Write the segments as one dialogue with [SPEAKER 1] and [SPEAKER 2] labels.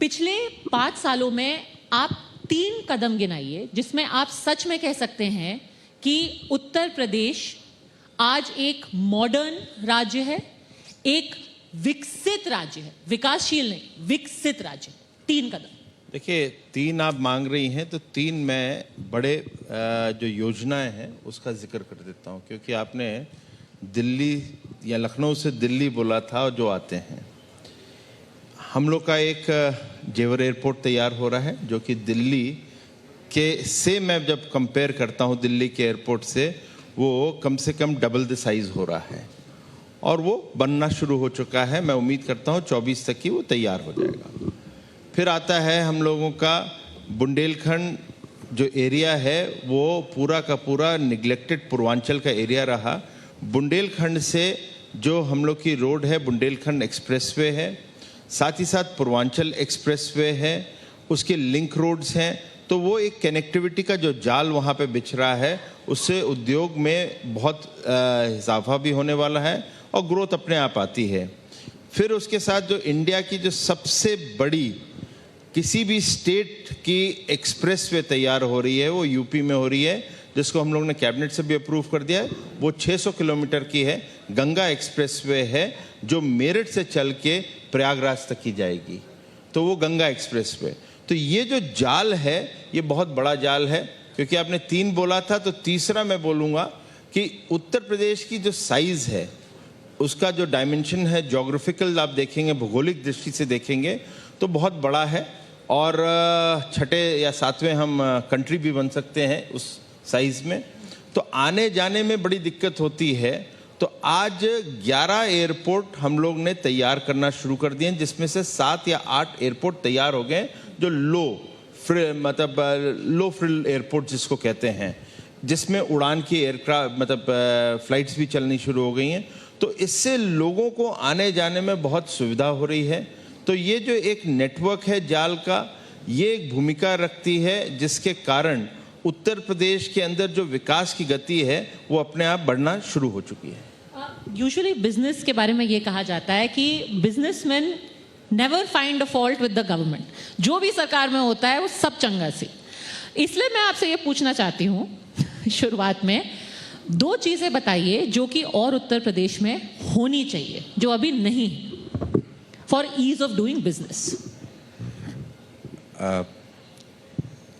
[SPEAKER 1] पिछले 5 सालों में आप 3 कदम गिनाइए जिसमें आप सच में कह सकते हैं कि उत्तर प्रदेश आज एक मॉडर्न राज्य है, एक विकसित राज्य है, विकासशील नहीं, विकसित राज्य है। 3 कदम।
[SPEAKER 2] देखिए, 3 आप मांग रही हैं तो 3 मैं बड़े जो योजनाएं हैं उसका जिक्र कर देता हूं, क्योंकि आपने दिल्ली या लखनऊ से दिल्ली बोला था जो आते हैं। हम लोग का एक जेवर एयरपोर्ट तैयार हो रहा है जो कि दिल्ली के से मैं जब कंपेयर करता हूं दिल्ली के एयरपोर्ट से, वो कम से कम डबल द साइज़ हो रहा है और वो बनना शुरू हो चुका है। मैं उम्मीद करता हूं 24 तक ही वो तैयार हो जाएगा। फिर आता है हम लोगों का बुंदेलखंड जो एरिया है, वो पूरा का पूरा निगलेक्टेड पूर्वांचल का एरिया रहा। बुंदेलखंड से जो हम लोग की रोड है बुंदेलखंड एक्सप्रेसवे है, साथ ही साथ पूर्वांचल एक्सप्रेसवे है, उसके लिंक रोड्स हैं। तो वो एक कनेक्टिविटी का जो जाल वहाँ पे बिछ रहा है, उससे उद्योग में बहुत इजाफा भी होने वाला है और ग्रोथ अपने आप आती है। फिर उसके साथ जो इंडिया की जो सबसे बड़ी किसी भी स्टेट की एक्सप्रेसवे तैयार हो रही है वो यूपी में हो रही है, जिसको हम लोग ने कैबिनेट से भी अप्रूव कर दिया है। वो 600 किलोमीटर की है, गंगा एक्सप्रेसवे है जो मेरठ से चल के प्रयागराज तक की जाएगी। तो वो गंगा एक्सप्रेसवे, तो ये जो जाल है ये बहुत बड़ा जाल है। क्योंकि आपने 3 बोला था तो तीसरा मैं बोलूँगा कि उत्तर प्रदेश की जो साइज़ है, उसका जो डायमेंशन है, जोग्राफिकल आप देखेंगे, भौगोलिक दृष्टि से देखेंगे तो बहुत बड़ा है और 6ठे या 7वें हम कंट्री भी बन सकते हैं उस साइज़ में। तो आने जाने में बड़ी दिक्कत होती है। तो आज 11 एयरपोर्ट हम लोग ने तैयार करना शुरू कर दिए, जिसमें से 7 या 8 एयरपोर्ट तैयार हो गए जो लो फ्रिल एयरपोर्ट जिसको कहते हैं, जिसमें उड़ान की एयरक्राफ्ट फ्लाइट्स भी चलनी शुरू हो गई हैं। तो इससे लोगों को आने जाने में बहुत सुविधा हो रही है। तो ये जो एक नेटवर्क है जाल का, ये एक भूमिका रखती है जिसके कारण उत्तर प्रदेश के अंदर जो विकास की गति है वो अपने आप बढ़ना शुरू हो चुकी है।
[SPEAKER 1] यूजुअली बिजनेस के बारे में ये कहा जाता है कि businessman never find a fault with the government. जो भी सरकार में होता है वो सब चंगा सी। इसलिए मैं आपसे ये पूछना चाहती हूँ शुरुआत में 2 चीज़ें बताइए जो कि और उत्तर प्रदेश में होनी चाहिए जो अभी नहीं है, for ease of doing business.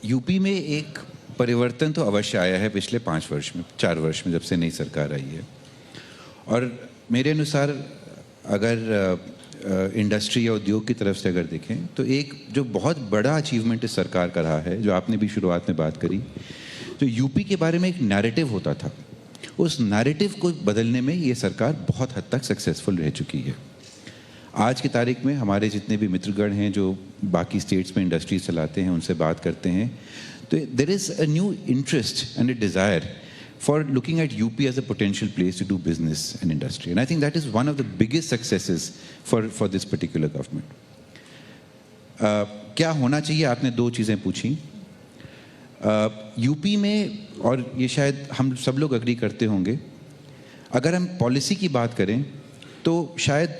[SPEAKER 3] UP में एक परिवर्तन तो अवश्य आया है पिछले 4 वर्ष में जब से नई सरकार आई है। और मेरे अनुसार अगर इंडस्ट्री या उद्योग की तरफ से अगर देखें तो एक जो बहुत बड़ा अचीवमेंट इस सरकार का रहा है, जो आपने भी शुरुआत में बात करी, तो यूपी के बारे में एक नैरेटिव होता था, उस नैरेटिव को बदलने में ये सरकार बहुत हद तक सक्सेसफुल रह चुकी है। आज की तारीख में हमारे जितने भी मित्रगण हैं जो बाकी स्टेट्स में इंडस्ट्रीज चलाते हैं, उनसे बात करते हैं, तो there is a new interest and a desire for looking at UP as a potential place to do business and industry. And I think that is one of the biggest successes for this particular government. क्या होना चाहिए, आपने 2 चीज़ें पूछी। UP में, और ये शायद हम सब लोग अग्री करते होंगे, अगर हम पॉलिसी की बात करें तो शायद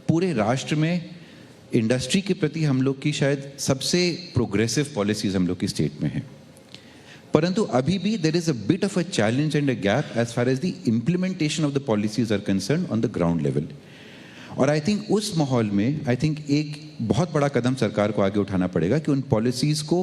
[SPEAKER 3] पूरे राष्ट्र में इंडस्ट्री के प्रति हम लोग की शायद सबसे प्रोग्रेसिव पॉलिसीज़ हम लोग की स्टेट में हैं। परंतु अभी भी there is a bit of a challenge and a gap as far as the implementation of the policies are concern on the ground level. और आई थिंक उस माहौल में आई थिंक एक बहुत बड़ा कदम सरकार को आगे उठाना पड़ेगा कि उन पॉलिसीज को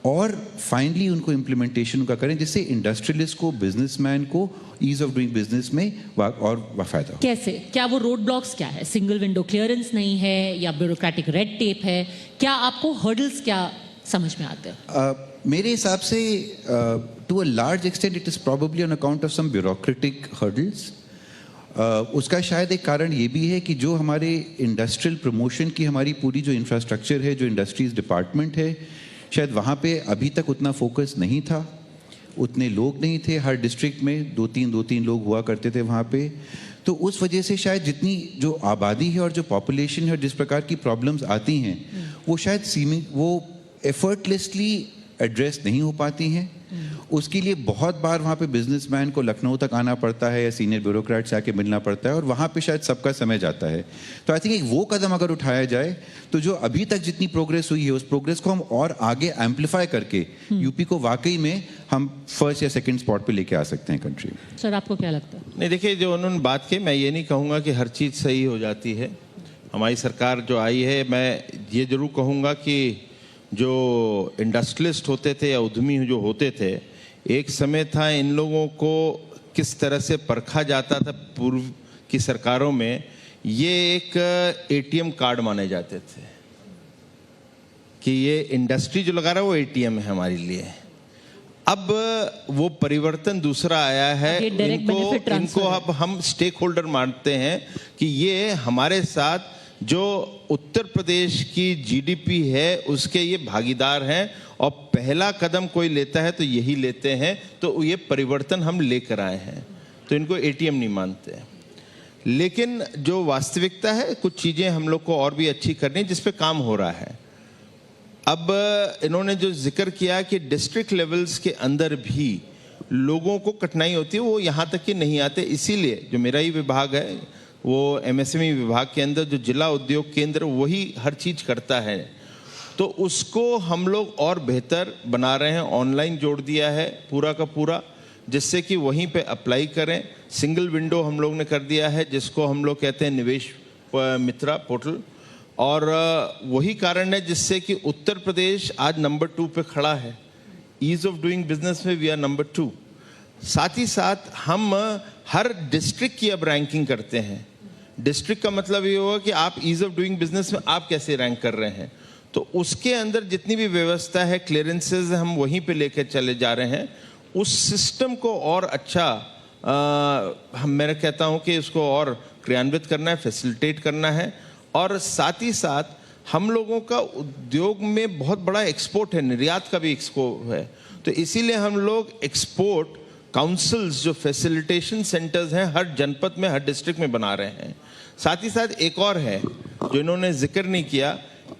[SPEAKER 3] और फाइनली उनको इम्प्लीमेंटेशन का करें, जिससे इंडस्ट्रियलिस्ट को, बिजनेसमैन को ईज ऑफ डूइंग बिजनेस में और फायदा।
[SPEAKER 1] कैसे? क्या वो रोड ब्लॉक्स क्या है? सिंगल विंडो क्लियरेंस नहीं है या ब्यूरोक्रेटिक रेड टेप है? क्या आपको हर्डल्स क्या समझ में आते हैं?
[SPEAKER 3] मेरे हिसाब से to a large extent it is probably on account of some bureaucratic hurdles. उसका शायद एक कारण ये भी है कि जो हमारे इंडस्ट्रियल प्रमोशन की हमारी पूरी जो इंफ्रास्ट्रक्चर है, जो इंडस्ट्रीज डिपार्टमेंट है, शायद वहाँ पे अभी तक उतना फोकस नहीं था, उतने लोग नहीं थे। हर डिस्ट्रिक्ट में 2-3 लोग हुआ करते थे वहाँ पे। तो उस वजह से शायद जितनी जो आबादी है और जो पॉपुलेशन है और जिस प्रकार की प्रॉब्लम्स आती हैं, वो शायद वो एफर्टलेसली एड्रेस नहीं हो पाती हैं। उसके लिए बहुत बार वहाँ पे बिजनेसमैन को लखनऊ तक आना पड़ता है या सीनियर ब्यूरोक्रेट से आके मिलना पड़ता है, और वहाँ पे शायद सबका समय जाता है। तो आई थिंक एक वो कदम अगर उठाया जाए तो जो अभी तक जितनी प्रोग्रेस हुई है उस प्रोग्रेस को हम और आगे एम्पलीफाई करके यूपी को वाकई में हम फर्स्ट या सेकंड स्पॉट पे लेके आ सकते हैं कंट्री में।
[SPEAKER 1] सर आपको क्या लगता है?
[SPEAKER 2] नहीं, देखिए, जो उन्होंने बात की, मैं ये नहीं कहूँगा कि हर चीज़ सही हो जाती है। हमारी सरकार जो आई है, मैं ये जरूर कहूँगा कि जो इंडस्ट्रियलिस्ट होते थे या उद्यमी जो होते थे, एक समय था इन लोगों को किस तरह से परखा जाता था पूर्व की सरकारों में, ये एक एटीएम कार्ड माने जाते थे कि ये इंडस्ट्री जो लगा रहा है वो एटीएम है हमारे लिए। अब वो परिवर्तन दूसरा आया है, इनको अब हम स्टेक होल्डर मानते हैं कि ये हमारे साथ जो उत्तर प्रदेश की जीडीपी है उसके ये भागीदार हैं, और पहला कदम कोई लेता है तो यही लेते हैं। तो ये परिवर्तन हम लेकर आए हैं, तो इनको एटीएम नहीं मानते। लेकिन जो वास्तविकता है, कुछ चीज़ें हम लोग को और भी अच्छी करनी जिस पे काम हो रहा है। अब इन्होंने जो जिक्र किया कि डिस्ट्रिक्ट लेवल्स के अंदर भी लोगों को कठिनाई होती है, वो यहाँ तक कि नहीं आते। इसीलिए जो मेरा ही विभाग है, वो एमएसएमई विभाग के अंदर जो जिला उद्योग केंद्र वही हर चीज़ करता है, तो उसको हम लोग और बेहतर बना रहे हैं। ऑनलाइन जोड़ दिया है पूरा का पूरा, जिससे कि वहीं पे अप्लाई करें। सिंगल विंडो हम लोग ने कर दिया है, जिसको हम लोग कहते हैं निवेश मित्रा पोर्टल, और वही कारण है जिससे कि उत्तर प्रदेश आज नंबर 2 पे खड़ा है। ईज ऑफ डूइंग बिजनेस में वी आर नंबर 2। साथ ही साथ हम हर डिस्ट्रिक्ट की अब रैंकिंग करते हैं। डिस्ट्रिक्ट का मतलब ये होगा कि आप ईज ऑफ डूइंग बिजनेस में आप कैसे रैंक कर रहे हैं, तो उसके अंदर जितनी भी व्यवस्था है, क्लियरेंसेज, हम वहीं पे लेकर चले जा रहे हैं। उस सिस्टम को और अच्छा मैं कहता हूँ कि इसको और क्रियान्वित करना है, फैसिलिटेट करना है। और साथ ही साथ हम लोगों का उद्योग में बहुत बड़ा एक्सपोर्ट है, निर्यात का भी एक्सपोर्ट है, तो इसीलिए हम लोग एक्सपोर्ट काउंसिल्स, जो फैसिलिटेशन सेंटर्स हैं, हर जनपद में, हर डिस्ट्रिक्ट में बना रहे हैं। साथ ही साथ एक और है जो इन्होंने जिक्र नहीं किया,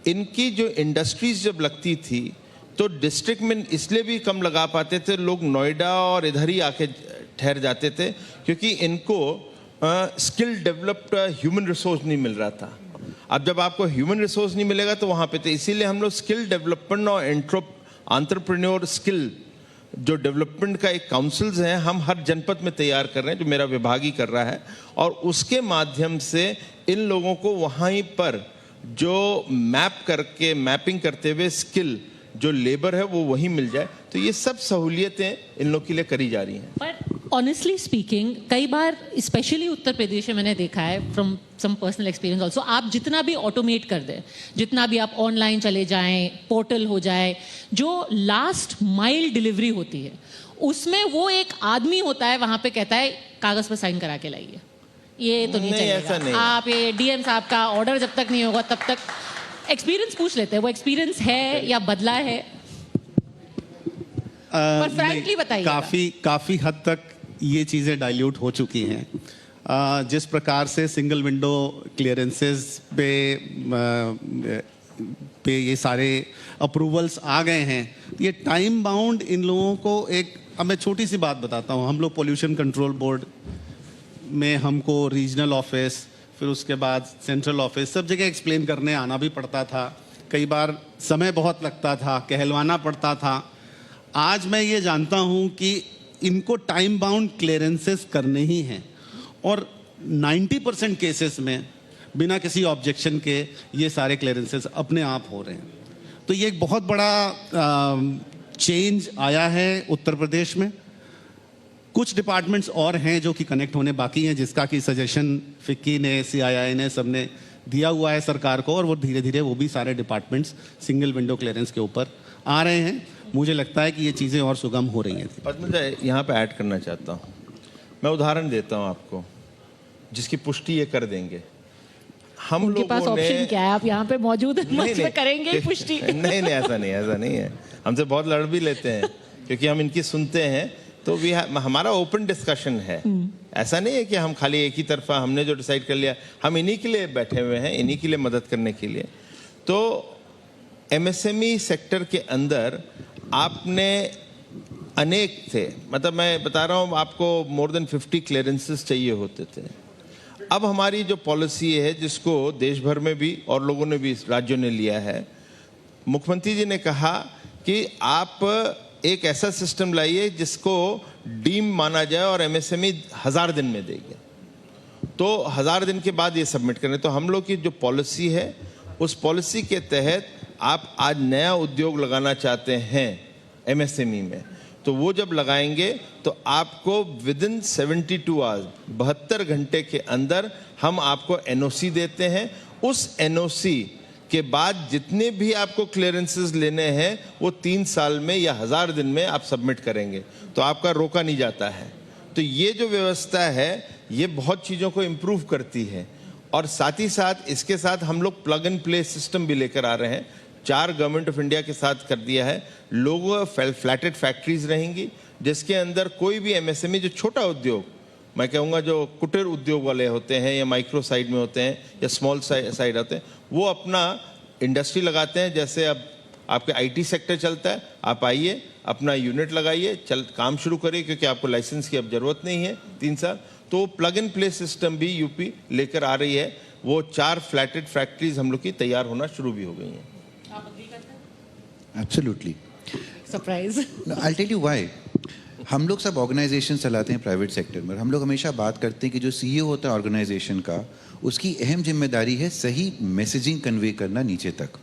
[SPEAKER 2] इनकी जो इंडस्ट्रीज जब लगती थी तो डिस्ट्रिक्ट में इसलिए भी कम लगा पाते थे, लोग नोएडा और इधर ही आके ठहर जाते थे, क्योंकि इनको स्किल डेवलप्ड ह्यूमन रिसोर्स नहीं मिल रहा था। अब जब आपको ह्यूमन रिसोर्स नहीं मिलेगा तो वहाँ पे, तो इसीलिए हम लोग स्किल डेवलपमेंट और एंटरप्रेन्योर स्किल जो डेवलपमेंट का एक काउंसिल्स हैं, हम हर जनपद में तैयार कर रहे हैं, जो मेरा विभाग ही कर रहा है, और उसके माध्यम से इन लोगों को वहीं पर जो मैपिंग करते हुए स्किल जो लेबर है वो वहीं मिल जाए। तो ये सब सहूलियतें इन लोग के लिए करी जा रही हैं।
[SPEAKER 1] पर ऑनेस्टली स्पीकिंग, कई बार स्पेशली उत्तर प्रदेश में मैंने देखा है, from some personal experience also, आप जितना भी ऑटोमेट कर दें, जितना भी आप ऑनलाइन चले जाएं, पोर्टल हो जाए, जो लास्ट माइल डिलीवरी होती है उसमें वो एक आदमी होता है वहां पे, कहता है कागज पर साइन करा के लाइए, ये तो नहीं चलेगा, आप ये डीएम साहब का ऑर्डर जब तक नहीं होगा तब तक। एक्सपीरियंस पूछ लेते हैं, वो एक्सपीरियंस है या बदला है? पर फ्रैंकली बताइए।
[SPEAKER 4] काफी हद तक ये चीजें डाइल्यूट हो चुकी हैं। जिस प्रकार से सिंगल विंडो क्लियरेंसेस पे ये सारे अप्रूवल्स आ गए हैं, ये टाइम बाउंड इन लोगों को एक, अब मैं छोटी सी बात बताता हूँ। हम लोग पोल्यूशन कंट्रोल बोर्ड में हमको रीजनल ऑफिस, फिर उसके बाद सेंट्रल ऑफिस, सब जगह एक्सप्लेन करने आना भी पड़ता था। कई बार समय बहुत लगता था, कहलवाना पड़ता था। आज मैं ये जानता हूँ कि इनको टाइम बाउंड क्लियरेंसेस करने ही हैं, और 90% केसेस में बिना किसी ऑब्जेक्शन के ये सारे क्लियरेंसेस अपने आप हो रहे हैं। तो ये एक बहुत बड़ा चेंज आया है उत्तर प्रदेश में। कुछ डिपार्टमेंट्स और हैं जो कि कनेक्ट होने बाकी हैं, जिसका कि सजेशन फिक्की ने, सीआईआई ने, सबने दिया हुआ है सरकार को, और वो धीरे धीरे वो भी सारे डिपार्टमेंट्स सिंगल विंडो क्लियरेंस के ऊपर आ रहे हैं। मुझे लगता है कि ये चीज़ें और सुगम हो रही हैं।
[SPEAKER 2] पर मैं यहाँ पे ऐड करना चाहता हूँ, मैं उदाहरण देता हूँ आपको जिसकी पुष्टि ये कर देंगे। हम
[SPEAKER 1] उनके
[SPEAKER 2] लोगों
[SPEAKER 1] पास
[SPEAKER 2] ने,
[SPEAKER 1] ऑप्शन क्या है? आप यहाँ पे मौजूद हैं, मंच पे करेंगे पुष्टि?
[SPEAKER 2] नहीं, ऐसा नहीं है। हमसे बहुत लड़ भी लेते हैं क्योंकि हम इनकी सुनते हैं, तो भी हमारा ओपन डिस्कशन है। ऐसा नहीं है कि हम खाली एक ही तरफा हमने जो डिसाइड कर लिया, हम इन्हीं के लिए बैठे हुए हैं, इन्हीं के लिए मदद करने के लिए। तो एमएसएमई सेक्टर के अंदर आपने अनेक थे, मतलब मैं बता रहा हूँ आपको, मोर देन 50 क्लियरेंसेस चाहिए होते थे। अब हमारी जो पॉलिसी है, जिसको देश भर में भी और लोगों ने भी, राज्यों ने लिया है, मुख्यमंत्री जी ने कहा कि आप एक ऐसा सिस्टम लाइए जिसको डीम माना जाए और एमएसएमई 1000 दिन में देंगे, तो 1000 दिन के बाद ये सबमिट करें। तो हम लोग की जो पॉलिसी है, उस पॉलिसी के तहत आप आज नया उद्योग लगाना चाहते हैं एमएसएमई में, तो वो जब लगाएंगे तो आपको विदिन 72 आवर्स, 72 घंटे के अंदर हम आपको एनओसी देते हैं। उस एनओसी के बाद जितने भी आपको क्लियरेंसेस लेने हैं वो 3 साल में या 1000 दिन में आप सबमिट करेंगे, तो आपका रोका नहीं जाता है। तो ये जो व्यवस्था है ये बहुत चीज़ों को इम्प्रूव करती है। और साथ ही साथ इसके साथ हम लोग प्लग एंड प्ले सिस्टम भी लेकर आ रहे हैं, 4 गवर्नमेंट ऑफ इंडिया के साथ कर दिया है। लोगों फ्लैटेड फैक्ट्रीज रहेंगी जिसके अंदर कोई भी एमएसएमई, जो छोटा उद्योग, मैं कहूँगा जो कुटीर उद्योग वाले होते हैं या माइक्रो साइड में होते हैं या स्मॉल साइड होते हैं, वो अपना इंडस्ट्री लगाते हैं। जैसे अब आपके आईटी सेक्टर चलता है, आप आइए अपना यूनिट लगाइए, काम शुरू करिए, क्योंकि आपको लाइसेंस की अब जरूरत नहीं है 3 साल। तो प्लग एंड प्ले सिस्टम भी यूपी लेकर आ रही है। वो 4 फ्लैटेड फैक्ट्रीज हम लोग की तैयार होना शुरू भी हो गई हैं।
[SPEAKER 3] Absolutely.
[SPEAKER 1] Surprise.
[SPEAKER 3] I tell you why. हम लोग सब ऑर्गेनाइजेशन चलाते हैं प्राइवेट सेक्टर में, हम लोग हमेशा बात करते हैं कि जो सीईओ होता है ऑर्गेनाइजेशन का, उसकी अहम जिम्मेदारी है सही मैसेजिंग कन्वे करना नीचे तक।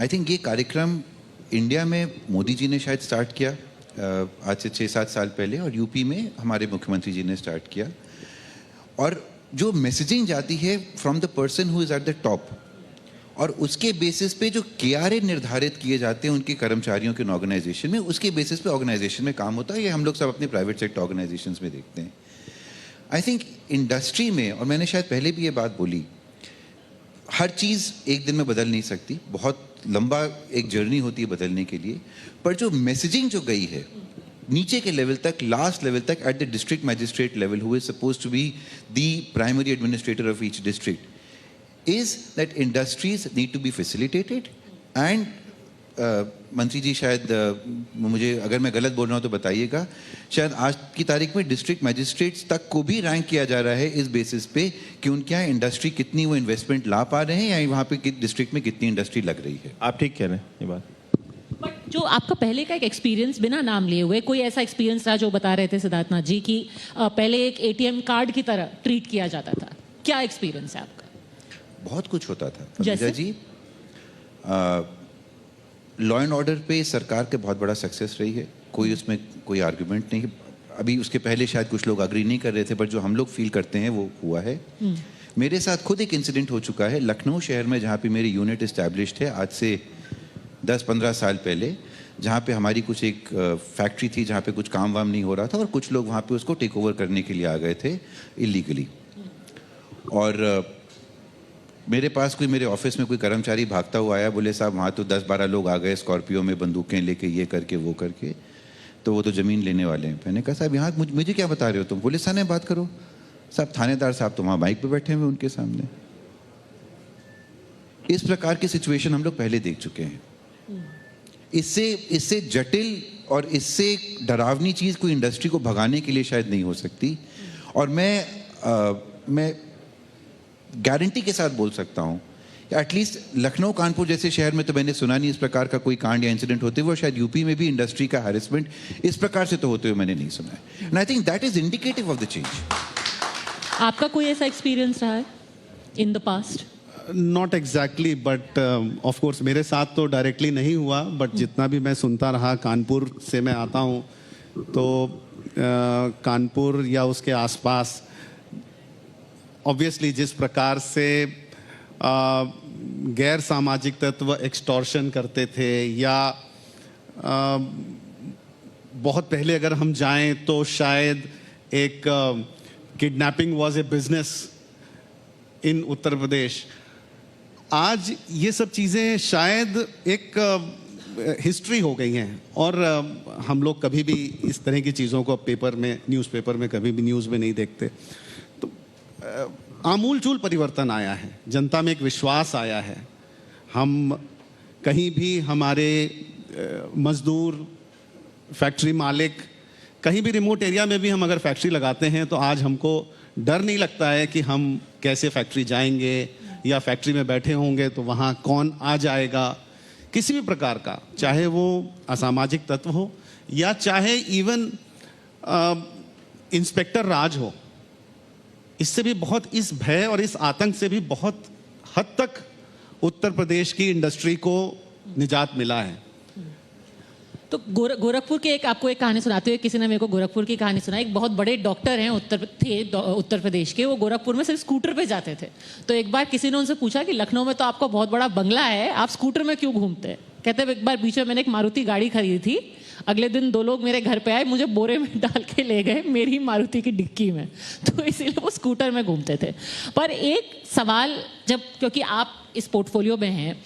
[SPEAKER 3] आई थिंक ये कार्यक्रम इंडिया में मोदी जी ने शायद स्टार्ट किया आज से 6-7 साल पहले, और यूपी में हमारे मुख्यमंत्री जी ने स्टार्ट किया। और जो मैसेजिंग जाती है from the person who is at the top, और उसके बेसिस पे जो केआरए निर्धारित किए जाते हैं उनके कर्मचारियों के ऑर्गेनाइजेशन में, उसके बेसिस पे ऑर्गेनाइजेशन में काम होता है। ये हम लोग सब अपने प्राइवेट सेक्टर ऑर्गेनाइजेशंस में देखते हैं। आई थिंक इंडस्ट्री में, और मैंने शायद पहले भी ये बात बोली, हर चीज़ एक दिन में बदल नहीं सकती, बहुत लंबा एक जर्नी होती है बदलने के लिए। पर जो मैसेजिंग जो गई है नीचे के लेवल तक, लास्ट लेवल तक, at the district magistrate level, who is suppose to be the primary administrator of each district, is that industries need to be facilitated and मंत्री जी शायद मुझे अगर मैं गलत बोल रहा हूँ तो बताइएगा, शायद आज की तारीख में डिस्ट्रिक्ट मैजिस्ट्रेट्स तक को भी रैंक किया जा रहा है इस बेसिस पे कि उनके यहाँ इंडस्ट्री कितनी वो इन्वेस्टमेंट ला पा रहे हैं या वहाँ पे डिस्ट्रिक्ट में कितनी इंडस्ट्री लग रही है।
[SPEAKER 2] आप ठीक कह रहे हैं ये बात।
[SPEAKER 1] बट जो आपका पहले का एक एक्सपीरियंस, बिना नाम लिए हुए, कोई ऐसा एक्सपीरियंस था जो बता रहे थे सिद्धार्थनाथ जी कि पहले एक एटीएम कार्ड की तरह ट्रीट किया जाता था, क्या एक्सपीरियंस है आपका?
[SPEAKER 3] बहुत कुछ होता था
[SPEAKER 1] जैसे?
[SPEAKER 3] जी। लॉ एंड ऑर्डर पे सरकार के बहुत बड़ा सक्सेस रही है, कोई उसमें कोई आर्गुमेंट नहीं। अभी उसके पहले शायद कुछ लोग अग्री नहीं कर रहे थे, पर जो हम लोग फील करते हैं वो हुआ है। मेरे साथ खुद एक इंसिडेंट हो चुका है लखनऊ शहर में, जहाँ पे मेरी यूनिट इस्टेब्लिश्ड है आज से 10-15 साल पहले, जहाँ पे हमारी कुछ एक फैक्ट्री थी जहाँ पे कुछ काम वाम नहीं हो रहा था, और कुछ लोग वहाँ पे उसको टेक ओवर करने के लिए आ गए थे इलीगली। और मेरे पास कोई, मेरे ऑफिस में कोई कर्मचारी भागता हुआ आया, बोले साहब वहाँ तो 10-12 लोग आ गए स्कॉर्पियो में बंदूकें लेके, ये करके वो करके, तो वो तो ज़मीन लेने वाले हैं। मैंने कहा साहब यहाँ मुझे क्या बता रहे हो तुम, पुलिस थाने बात करो। साहब थानेदार साहब तो वहाँ बाइक पे बैठे हुए उनके सामने। इस प्रकार की सिचुएशन हम लोग पहले देख चुके हैं। इससे जटिल और इससे डरावनी चीज़ कोई इंडस्ट्री को भगाने के लिए शायद नहीं हो सकती। और मैं गारंटी के साथ बोल सकता हूँ, एटलीस्ट लखनऊ कानपुर जैसे शहर में तो मैंने सुना नहीं इस प्रकार का कोई कांड या इंसिडेंट होते हुए, शायद यूपी में भी इंडस्ट्री का हैरेसमेंट इस प्रकार से तो होते हुए मैंने नहीं सुना है। And I think that is indicative of the change.
[SPEAKER 1] आपका कोई ऐसा एक्सपीरियंस रहा है in the past?
[SPEAKER 4] Not exactly, but of course मेरे साथ तो डायरेक्टली नहीं हुआ, बट जितना भी मैं सुनता रहा, कानपुर से मैं आता हूँ, तो कानपुर या उसके आसपास ऑब्वियसली जिस प्रकार से गैर सामाजिक तत्व एक्सटॉर्शन करते थे, या बहुत पहले अगर हम जाएं तो शायद एक kidnapping was a business in Uttar Pradesh. आज ये सब चीज़ें शायद एक हिस्ट्री हो गई हैं, और हम लोग कभी भी इस तरह की चीज़ों को पेपर में, न्यूज़पेपर में कभी भी न्यूज़ में नहीं देखते। तो आमूलचूल परिवर्तन आया है, जनता में एक विश्वास आया है। हम कहीं भी हमारे मजदूर फैक्ट्री मालिक, कहीं भी रिमोट एरिया में भी हम अगर फैक्ट्री लगाते हैं तो आज हमको डर नहीं लगता है कि हम कैसे फैक्ट्री जाएंगे या फैक्ट्री में बैठे होंगे तो वहाँ कौन आ जाएगा। किसी भी प्रकार का, चाहे वो असामाजिक तत्व हो या चाहे इवन इंस्पेक्टर राज हो, इससे भी बहुत, इस भय और इस आतंक से भी बहुत हद तक उत्तर प्रदेश की इंडस्ट्री को निजात मिला है।
[SPEAKER 1] तो गोरखपुर की आपको एक कहानी सुनाते हुए किसी ने मेरे को गोरखपुर की कहानी सुनाई। एक बहुत बड़े डॉक्टर हैं उत्तर प्रदेश के, वो गोरखपुर में सिर्फ स्कूटर पे जाते थे। तो एक बार किसी ने उनसे पूछा कि लखनऊ में तो आपका बहुत बड़ा बंगला है, आप स्कूटर में क्यों घूमते हैं? कहते हैं एक बार बीच में मैंने एक मारुति गाड़ी खरीदी थी, अगले दिन 2 लोग मेरे घर पे आए, मुझे बोरे में डाल के ले गए मेरी मारुति की डिक्की में, तो इसीलिए वो स्कूटर में घूमते थे। पर एक सवाल, जब क्योंकि आप इस पोर्टफोलियो में हैं,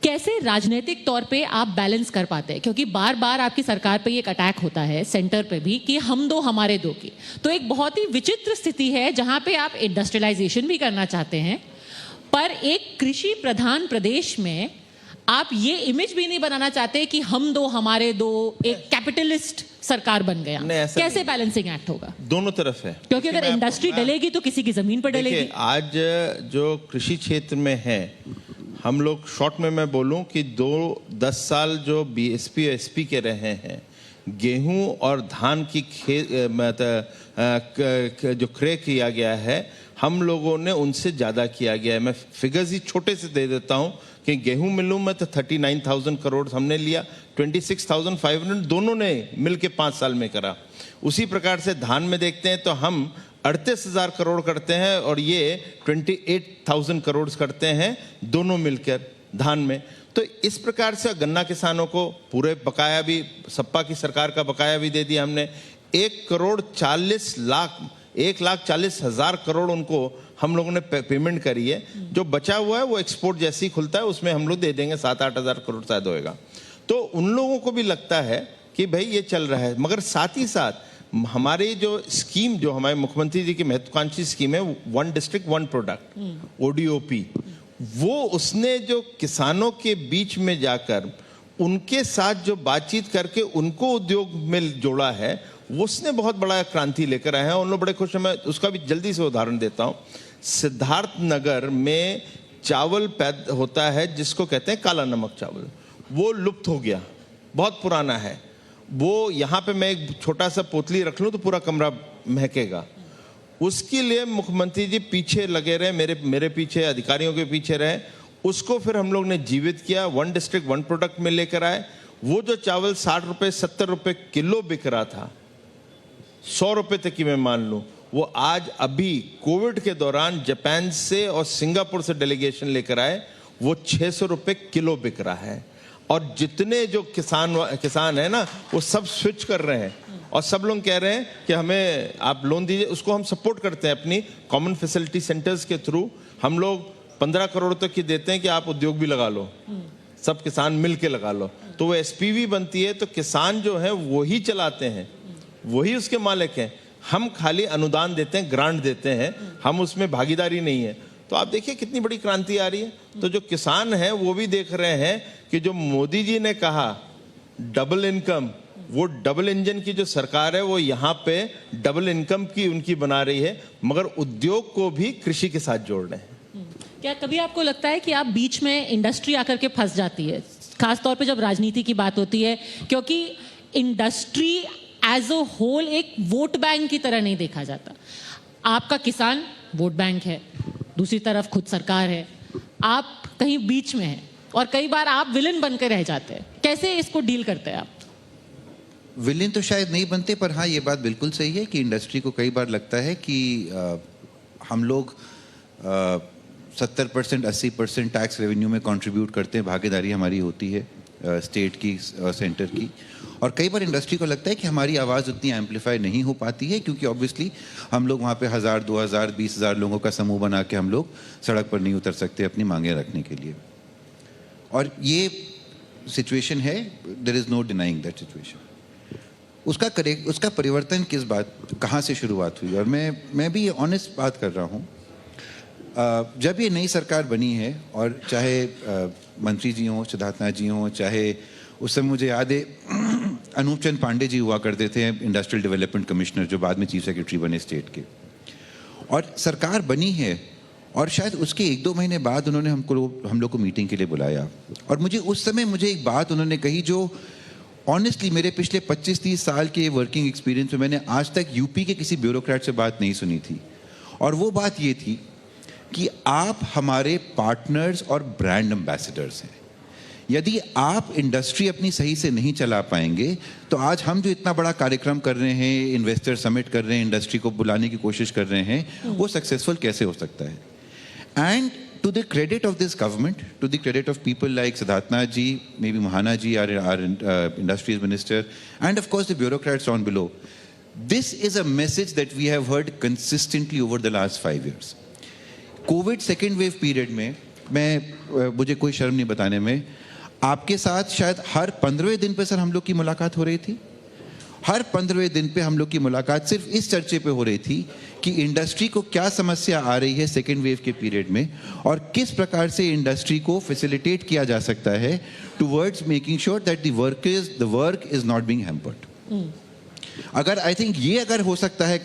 [SPEAKER 1] कैसे राजनीतिक तौर पे आप बैलेंस कर पाते हैं? क्योंकि बार बार आपकी सरकार पे एक अटैक होता है, सेंटर पे भी, कि हम दो हमारे दो की। तो एक बहुत ही विचित्र स्थिति है जहां पे आप इंडस्ट्रियलाइजेशन भी करना चाहते हैं, पर एक कृषि प्रधान प्रदेश में आप ये इमेज भी नहीं बनाना चाहते कि हम दो हमारे दो, एक कैपिटलिस्ट सरकार बन गया। कैसे बैलेंसिंग एक्ट होगा?
[SPEAKER 2] दोनों तरफ है,
[SPEAKER 1] क्योंकि अगर इंडस्ट्री डलेगी तो किसी की जमीन पर डलेगी।
[SPEAKER 2] आज जो कृषि क्षेत्र में है, हम लोग शॉर्ट में मैं बोलूं कि 10 साल जो बीएसपी और एसपी के रहे हैं, गेहूं और धान की जो क्रय किया गया है, हम लोगों ने उनसे ज़्यादा किया गया है। मैं फिगर्स ही छोटे से दे देता हूं कि गेहूं मिलों में तो 39,000 करोड़ हमने लिया, 26,500 दोनों ने मिलके 5 साल में करा। उसी प्रकार से धान में देखते हैं तो हम 38,000 करोड़ करते हैं और ये 28,000 करोड़ करते हैं दोनों मिलकर धान में। तो इस प्रकार से गन्ना किसानों को पूरे बकाया भी, सपा की सरकार का बकाया भी दे दिया हमने। 1,40,000 करोड़ उनको हम लोगों ने पेमेंट करी है। जो बचा हुआ है वो एक्सपोर्ट जैसे ही खुलता है उसमें हम लोग दे देंगे, 7-8 करोड़ शायद होएगा। तो उन लोगों को भी लगता है कि भाई ये चल रहा है, मगर साथ ही साथ हमारी जो स्कीम, जो हमारे मुख्यमंत्री जी की महत्वाकांक्षी स्कीम है, 1 डिस्ट्रिक्ट 1 प्रोडक्ट, ODOP, वो उसने जो किसानों के बीच में जाकर उनके साथ जो बातचीत करके उनको उद्योग में जोड़ा है, वो उसने बहुत बड़ा क्रांति लेकर आए हैं। उन लोग बड़े खुश हैं। मैं उसका भी जल्दी से उदाहरण देता हूँ। सिद्धार्थ नगर में चावल पैदा होता है जिसको कहते हैं काला नमक चावल, वो लुप्त हो गया, बहुत पुराना है वो। यहाँ पे मैं एक छोटा सा पोतली रख लूँ तो पूरा कमरा महकेगा। उसके लिए मुख्यमंत्री जी पीछे लगे रहे, मेरे पीछे, अधिकारियों के पीछे रहे। उसको फिर हम लोग ने जीवित किया, 1 डिस्ट्रिक्ट 1 प्रोडक्ट में लेकर आए। वो जो चावल 60 रुपये 70 रुपये किलो बिक रहा था, 100 रुपये तक की मैं मान लूँ, वो आज अभी कोविड के दौरान जापान से और सिंगापुर से डेलीगेशन लेकर आए, वो 600 रुपये किलो बिक रहा है। और जितने जो किसान है ना, वो सब स्विच कर रहे हैं और सब लोग कह रहे हैं कि हमें आप लोन दीजिए। उसको हम सपोर्ट करते हैं अपनी कॉमन फैसिलिटी सेंटर्स के थ्रू। हम लोग 15 करोड़ तक की देते हैं कि आप उद्योग भी लगा लो, सब किसान मिल के लगा लो। तो वो SPV बनती है, तो किसान जो है वही चलाते हैं, वही उसके मालिक हैं। हम खाली अनुदान देते हैं, ग्रांट देते हैं, हम उसमें भागीदारी नहीं है। तो आप देखिए कितनी बड़ी क्रांति आ रही है। तो जो किसान हैं वो भी देख रहे हैं कि जो मोदी जी ने कहा डबल इनकम, वो डबल इंजन की जो सरकार है वो यहाँ पे डबल इनकम की उनकी बना रही है, मगर उद्योग को भी कृषि के साथ जोड़ रहे हैं।
[SPEAKER 1] क्या कभी आपको लगता है कि आप बीच में इंडस्ट्री आकर के फंस जाती है, खासतौर पे जब राजनीति की बात होती है? क्योंकि इंडस्ट्री एज अ होल एक वोट बैंक की तरह नहीं देखा जाता। आपका किसान वोट बैंक है, दूसरी तरफ खुद सरकार है, आप कहीं बीच में हैं और कई बार आप विलन बनकर रह जाते हैं। कैसे इसको डील करते हैं आप?
[SPEAKER 3] विलेन तो शायद नहीं बनते, पर हाँ ये बात बिल्कुल सही है कि इंडस्ट्री को कई बार लगता है कि हम लोग 70% 80% टैक्स रेवेन्यू में कंट्रीब्यूट करते हैं, भागीदारी हमारी होती है स्टेट की, सेंटर की। और कई बार इंडस्ट्री को लगता है कि हमारी आवाज़ उतनी एम्पलीफाई नहीं हो पाती है, क्योंकि ऑब्वियसली हम लोग वहाँ पे 1000 2000 20,000 लोगों का समूह बना के हम लोग सड़क पर नहीं उतर सकते अपनी मांगें रखने के लिए। और ये सिचुएशन है, there is no denying that situation. उसका परिवर्तन कहाँ से शुरुआत हुई? और मैं भी ऑनेस्ट बात कर रहा हूँ। जब ये नई सरकार बनी है, और चाहे मंत्री जी हों, सिद्धार्थनाथ जी हों, चाहे उस समय मुझे याद है अनूप चंद पांडे जी हुआ करते थे इंडस्ट्रियल डेवलपमेंट कमिश्नर, जो बाद में चीफ सेक्रेटरी बने स्टेट के, और सरकार बनी है और शायद उसके 1-2 महीने बाद उन्होंने हम लोग को मीटिंग के लिए बुलाया, और उस समय मुझे एक बात उन्होंने कही जो ऑनेस्टली मेरे पिछले 25-30 साल के वर्किंग एक्सपीरियंस में मैंने आज तक यूपी के किसी ब्यूरोक्रेट से बात नहीं सुनी थी। और वो बात ये थी कि आप हमारे पार्टनर्स और ब्रांड एम्बेसडर्स हैं। यदि आप इंडस्ट्री अपनी सही से नहीं चला पाएंगे तो आज हम जो इतना बड़ा कार्यक्रम कर रहे हैं, इन्वेस्टर समिट कर रहे हैं, इंडस्ट्री को बुलाने की कोशिश कर रहे हैं, वो सक्सेसफुल कैसे हो सकता है? And to the credit of this government, to the credit of people like Siddharthnath ji, maybe Mahana ji, our industries minister, and of course the bureaucrats on below, this is a message that we have heard consistently over the last 5 years. COVID second wave period में मुझे कोई शर्म नहीं बताने में, आपके साथ शायद हर 15वें दिन पे सर हम लोग की मुलाकात हो रही थी। हर 15वें दिन पे हम लोग की मुलाकात सिर्फ इस चर्चे पे हो रही थी कि इंडस्ट्री को क्या समस्या आ रही है सेकेंड वेव के पीरियड में, और किस प्रकार से इंडस्ट्री को फैसिलिटेट किया जा सकता है towards making sure that the work is not being hampered. अगर आई थिंक ये अगर हो सकता है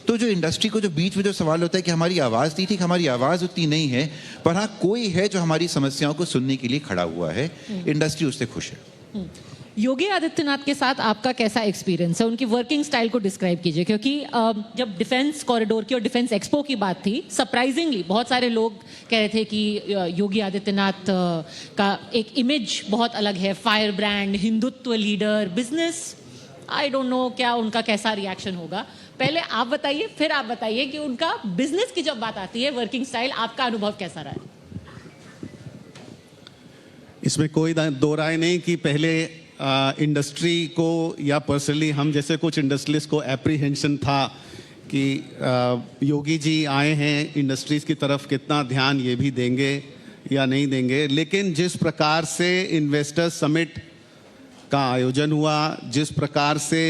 [SPEAKER 3] तो जो इंडस्ट्री को जो बीच में जो सवाल होता है कि हमारी आवाज़ थी, ठीक हमारी आवाज़ उतनी नहीं है, पर हाँ कोई है जो हमारी समस्याओं को सुनने के लिए खड़ा हुआ है, इंडस्ट्री उससे खुश है।
[SPEAKER 1] योगी आदित्यनाथ के साथ आपका कैसा एक्सपीरियंस है? उनकी वर्किंग स्टाइल को डिस्क्राइब कीजिए, क्योंकि जब डिफेंस कॉरिडोर की और डिफेंस एक्सपो की बात थी, सरप्राइजिंगली बहुत सारे लोग कह रहे थे कि योगी आदित्यनाथ का एक इमेज बहुत अलग है, fire brand, Hindutva leader, business. I don't know क्या उनका कैसा रिएक्शन होगा। पहले आप बताइए, फिर आप बताइए कि उनका बिजनेस की जब बात आती है, वर्किंग स्टाइल, आपका अनुभव कैसा रहा है?
[SPEAKER 4] इसमें कोई दो राय नहीं कि पहले इंडस्ट्री को या पर्सनली हम जैसे कुछ इंडस्ट्रियलिस्ट को एप्रीहेंशन था कि योगी जी आए हैं, इंडस्ट्रीज की तरफ कितना ध्यान ये भी देंगे या नहीं देंगे। लेकिन जिस प्रकार से इन्वेस्टर समिट का आयोजन हुआ, जिस प्रकार से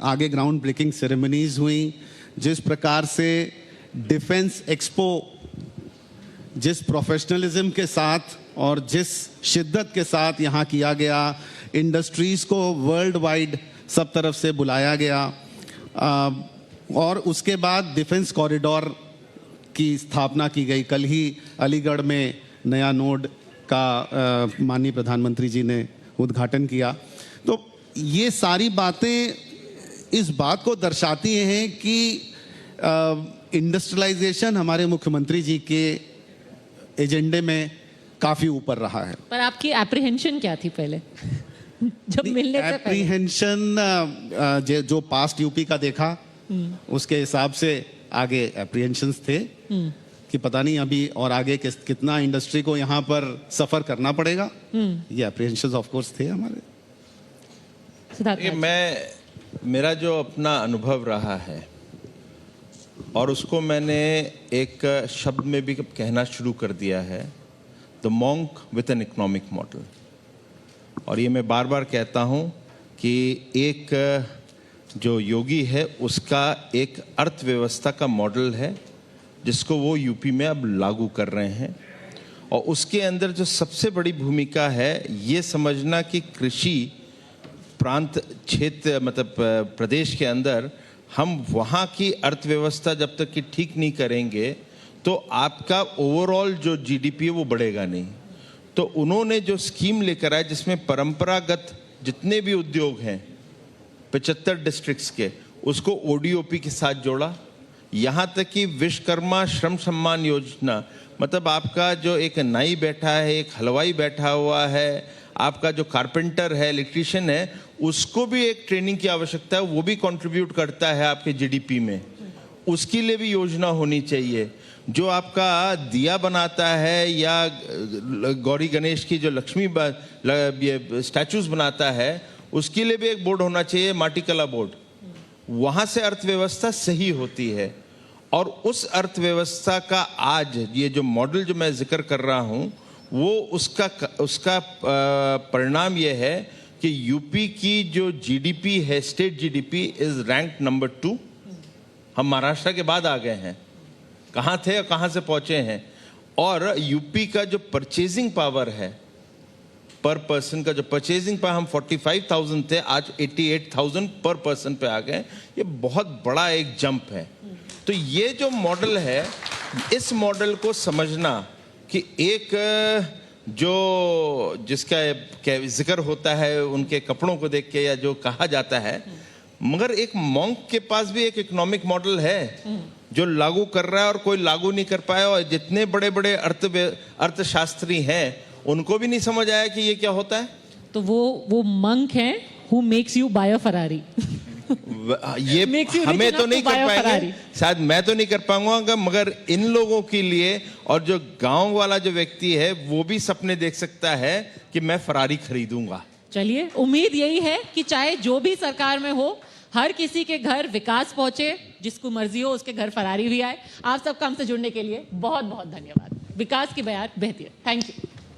[SPEAKER 4] आगे ग्राउंड ब्रेकिंग सेरेमनीज हुई, जिस प्रकार से डिफेंस एक्सपो जिस प्रोफेशनलिज्म के साथ और जिस शिद्दत के साथ यहाँ किया गया, इंडस्ट्रीज़ को वर्ल्ड वाइड सब तरफ से बुलाया गया, और उसके बाद डिफेंस कॉरिडोर की स्थापना की गई। कल ही अलीगढ़ में नया नोड का माननीय प्रधानमंत्री जी ने उद्घाटन किया। तो ये सारी बातें इस बात को दर्शाती हैं कि इंडस्ट्रियलाइजेशन हमारे मुख्यमंत्री जी के एजेंडे में काफ़ी ऊपर रहा है।
[SPEAKER 1] पर आपकी एप्रीहेंशन क्या थी पहले जब मिलने से पहले?
[SPEAKER 4] एप्रीहेंशन जो पास्ट यूपी का देखा उसके हिसाब से आगे एप्रीहेंशंस थे कि पता नहीं अभी और आगे कितना इंडस्ट्री को यहाँ पर सफर करना पड़ेगा। ये एप्रीहेंशंस ऑफ कोर्स थे हमारे।
[SPEAKER 2] मेरा जो अपना अनुभव रहा है और उसको मैंने एक शब्द में भी कहना शुरू कर दिया है, the monk with an economic model. और ये मैं बार बार कहता हूँ कि एक जो योगी है उसका एक अर्थव्यवस्था का मॉडल है जिसको वो यूपी में अब लागू कर रहे हैं, और उसके अंदर जो सबसे बड़ी भूमिका है ये समझना कि कृषि प्रांत क्षेत्र मतलब प्रदेश के अंदर हम वहाँ की अर्थव्यवस्था जब तक कि ठीक नहीं करेंगे तो आपका ओवरऑल जो जीडीपी है वो बढ़ेगा नहीं। तो उन्होंने जो स्कीम लेकर आए जिसमें परंपरागत जितने भी उद्योग हैं 75 डिस्ट्रिक्ट्स के, उसको ओडीओपी के साथ जोड़ा। यहाँ तक कि विश्वकर्मा श्रम सम्मान योजना, मतलब आपका जो एक नाई बैठा है, एक हलवाई बैठा हुआ है, आपका जो कारपेंटर है, इलेक्ट्रिशियन है, उसको भी एक ट्रेनिंग की आवश्यकता है, वो भी कंट्रीब्यूट करता है आपके जीडीपी में, उसके लिए भी योजना होनी चाहिए। जो आपका दिया बनाता है या गौरी गणेश की जो लक्ष्मी स्टैचूज बनाता है उसके लिए भी एक बोर्ड होना चाहिए, माटी कला बोर्ड। वहाँ से अर्थव्यवस्था सही होती है। और उस अर्थव्यवस्था का आज ये जो मॉडल जो मैं जिक्र कर रहा हूँ वो उसका परिणाम ये है कि यूपी की जो जीडीपी है, state GDP is rank number 2। हम महाराष्ट्र के बाद आ गए हैं, कहाँ थे और कहाँ से पहुँचे हैं। और यूपी का जो परचेजिंग पावर है पर पर्सन का जो परचेजिंग पर हम 45,000 थे, आज 88,000 पर पर्सन पे आ गए। ये बहुत बड़ा एक जंप है। तो ये जो मॉडल है, इस मॉडल को समझना कि एक जो जिसका जिक्र होता है उनके कपड़ों को देख के या जो कहा जाता है, मगर एक मॉन्क के पास भी एक इकोनॉमिक मॉडल है जो लागू कर रहा है और कोई लागू नहीं कर पाया। और जितने बड़े बड़े अर्थशास्त्री हैं उनको भी नहीं समझ आया कि ये क्या होता है।
[SPEAKER 1] तो वो मंक हैं who makes you buy a Ferrari.
[SPEAKER 2] ये
[SPEAKER 1] Makes you rich
[SPEAKER 2] हमें
[SPEAKER 1] enough
[SPEAKER 2] तो
[SPEAKER 1] to
[SPEAKER 2] नहीं
[SPEAKER 1] buy
[SPEAKER 2] कर
[SPEAKER 1] a
[SPEAKER 2] पाएंगे,
[SPEAKER 1] Ferrari.
[SPEAKER 2] शायद मैं तो नहीं कर पाऊंगा, मगर इन लोगों के लिए और जो गांव वाला जो व्यक्ति है वो भी सपने देख सकता है कि मैं फरारी खरीदूंगा।
[SPEAKER 1] चलिए, उम्मीद यही है कि चाहे जो भी सरकार में हो, हर किसी के घर विकास पहुंचे, जिसको मर्जी हो उसके घर फरारी भी आए। आप सबका हमसे जुड़ने के लिए बहुत बहुत धन्यवाद। विकास की बयान बेहतर। Thank you.